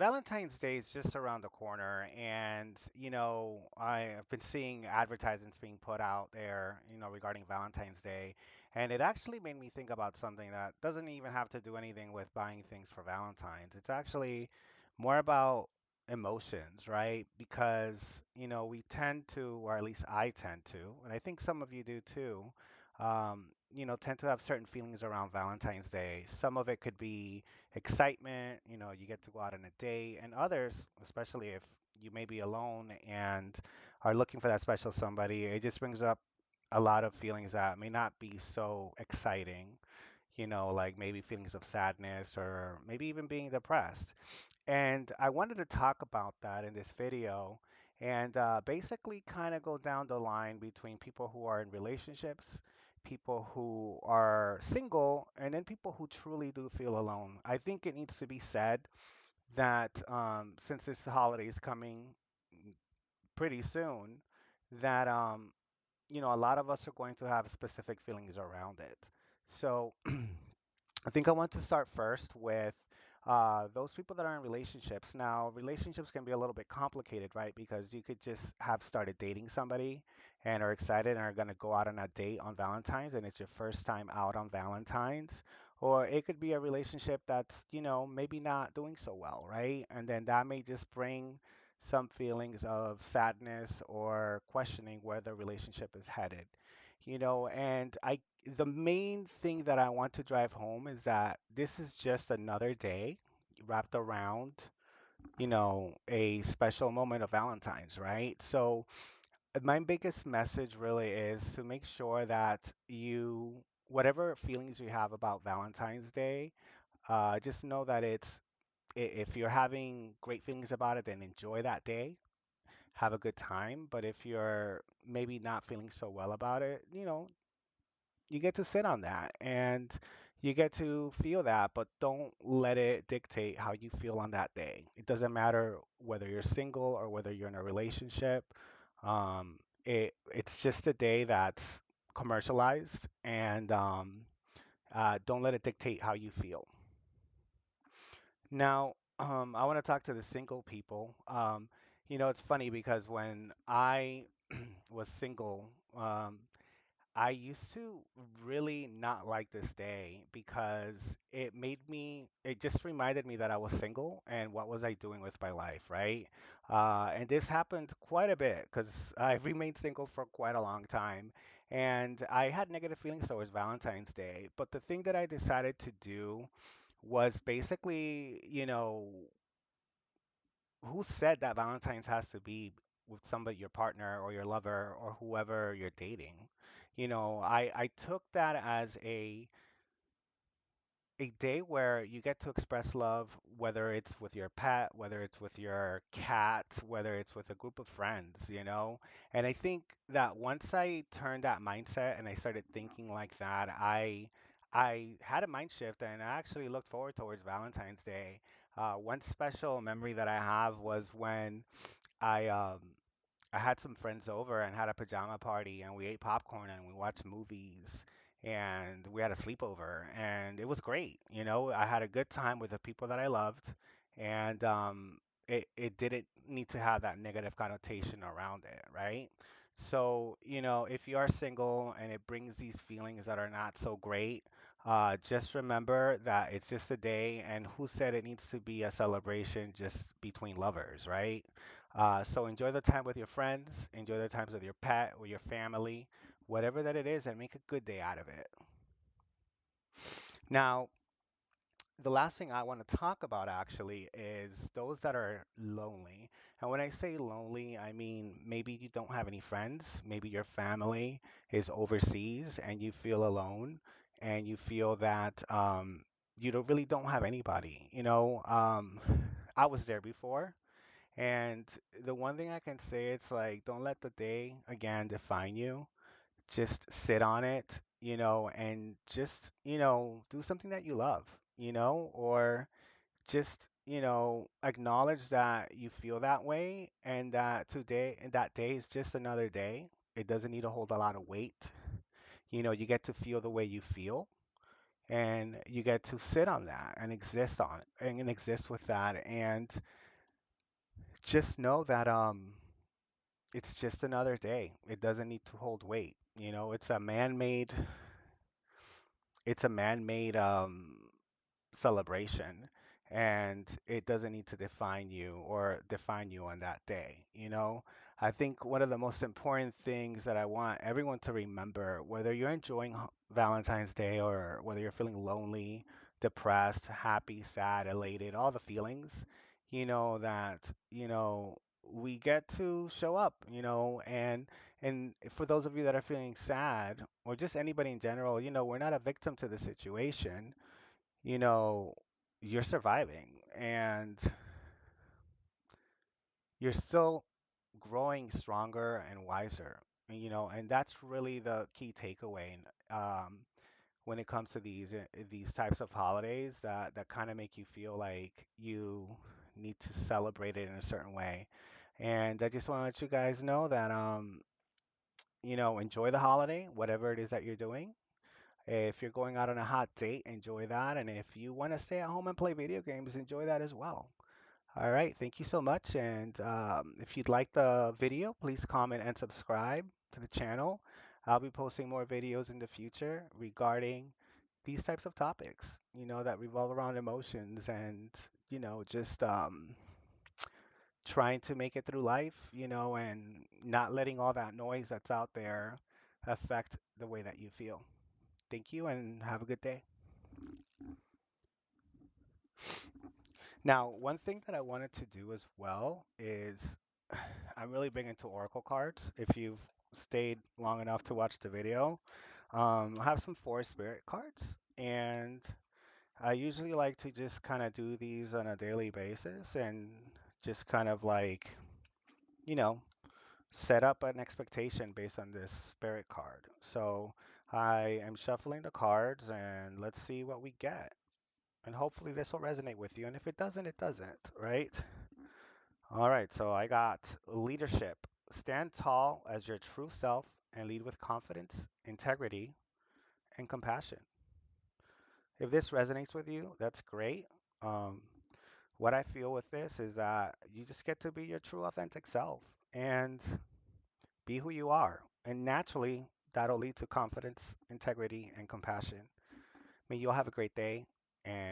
Valentine's Day is just around the corner, and I've been seeing advertisements being put out there, regarding Valentine's Day, and it actually made me think about something that doesn't even have to do anything with buying things for Valentine's. It's actually more about emotions, right? Because, we tend to, or at least I tend to, and I think some of you do too, tend to have certain feelings around Valentine's Day. Some of it could be excitement, you get to go out on a date, and others, especially if you may be alone and are looking for that special somebody, it just brings up a lot of feelings that may not be so exciting, like maybe feelings of sadness or maybe even being depressed. And I wanted to talk about that in this video and basically kind of go down the line between people who are in relationships, people who are single, and then people who truly do feel alone. I think it needs to be said that since this holiday is coming pretty soon, that a lot of us are going to have specific feelings around it. So I think I want to start first with those people that are in relationships. Now, relationships can be a little bit complicated, right? Because you could just have started dating somebody and are excited and are going to go out on a date on Valentine's, and it's your first time out on Valentine's. Or it could be a relationship that's, maybe not doing so well, right? And then that may just bring some feelings of sadness or questioning where the relationship is headed. And the main thing that I want to drive home is that this is just another day wrapped around, a special moment of Valentine's, right? So my biggest message really is to make sure that whatever feelings you have about Valentine's Day, just know that if you're having great feelings about it, then enjoy that day, have a good time. But if you're maybe not feeling so well about it, you get to sit on that and you get to feel that, but don't let it dictate how you feel on that day. It doesn't matter whether you're single or whether you're in a relationship. It's just a day that's commercialized, and don't let it dictate how you feel. Now, I want to talk to the single people. It's funny because when I was single, I used to really not like this day because it just reminded me that I was single and what was I doing with my life, right? And this happened quite a bit because I've remained single for quite a long time. And I had negative feelings towards Valentine's Day. But the thing that I decided to do was basically, who said that Valentine's has to be with somebody, your partner or your lover or whoever you're dating? I took that as a day where you get to express love, whether it's with your pet, whether it's with your cat, whether it's with a group of friends, And I think that once I turned that mindset and I started thinking like that, I had a mind shift and I actually looked forward towards Valentine's Day. One special memory that I have was when I um I had some friends over and had a pajama party and we ate popcorn and we watched movies and we had a sleepover and it was great. I had a good time with the people that I loved, and it didn't need to have that negative connotation around it, right? So, if you are single and it brings these feelings that are not so great, just remember that it's just a day, and who said it needs to be a celebration just between lovers, right? So enjoy the time with your friends, enjoy the times with your pet, with your family, whatever that it is, and make a good day out of it. Now, the last thing I want to talk about actually is those that are lonely. And when I say lonely, I mean maybe you don't have any friends, maybe your family is overseas and you feel alone and you feel that you don't have anybody. I was there before. And the one thing I can say, it's like, don't let the day again define you. Just sit on it, and just, do something that you love, or just, acknowledge that you feel that way and that today and that day is just another day. It doesn't need to hold a lot of weight. You get to feel the way you feel. and you get to sit on that and exist on it and exist with that, and just know that it's just another day. It doesn't need to hold weight. It's a man-made celebration, and it doesn't need to define you on that day. I think one of the most important things that I want everyone to remember, whether you're enjoying Valentine's Day or whether you're feeling lonely, depressed, happy, sad, elated, all the feelings, that we get to show up, and for those of you that are feeling sad, or just anybody in general, we're not a victim to the situation. you know, you're surviving, and you're still growing stronger and wiser. And that's really the key takeaway. Um, when it comes to these types of holidays that kind of make you feel like you need to celebrate it in a certain way. And I just want to let you guys know that enjoy the holiday, whatever it is that you're doing. If you're going out on a hot date, enjoy that. And if you want to stay at home and play video games, enjoy that as well. All right, thank you so much. And if you'd like the video, please comment and subscribe to the channel. I'll be posting more videos in the future regarding these types of topics, that revolve around emotions and, just trying to make it through life, and not letting all that noise that's out there affect the way that you feel. Thank you and have a good day. Now, one thing that I wanted to do as well is I'm really big into Oracle cards. If you've stayed long enough to watch the video, I have some Forest Spirit cards, and I usually like to just kind of do these on a daily basis and just kind of like, you know, set up an expectation based on this Spirit card. So I am shuffling the cards, and let's see what we get. And hopefully this will resonate with you. And if it doesn't, it doesn't, right? All right, so I got leadership. Stand tall as your true self and lead with confidence, integrity, and compassion. If this resonates with you, that's great. Um, what I feel with this is that you just get to be your true, authentic self and be who you are. And naturally, that'll lead to confidence, integrity, and compassion. May you all have a great day. And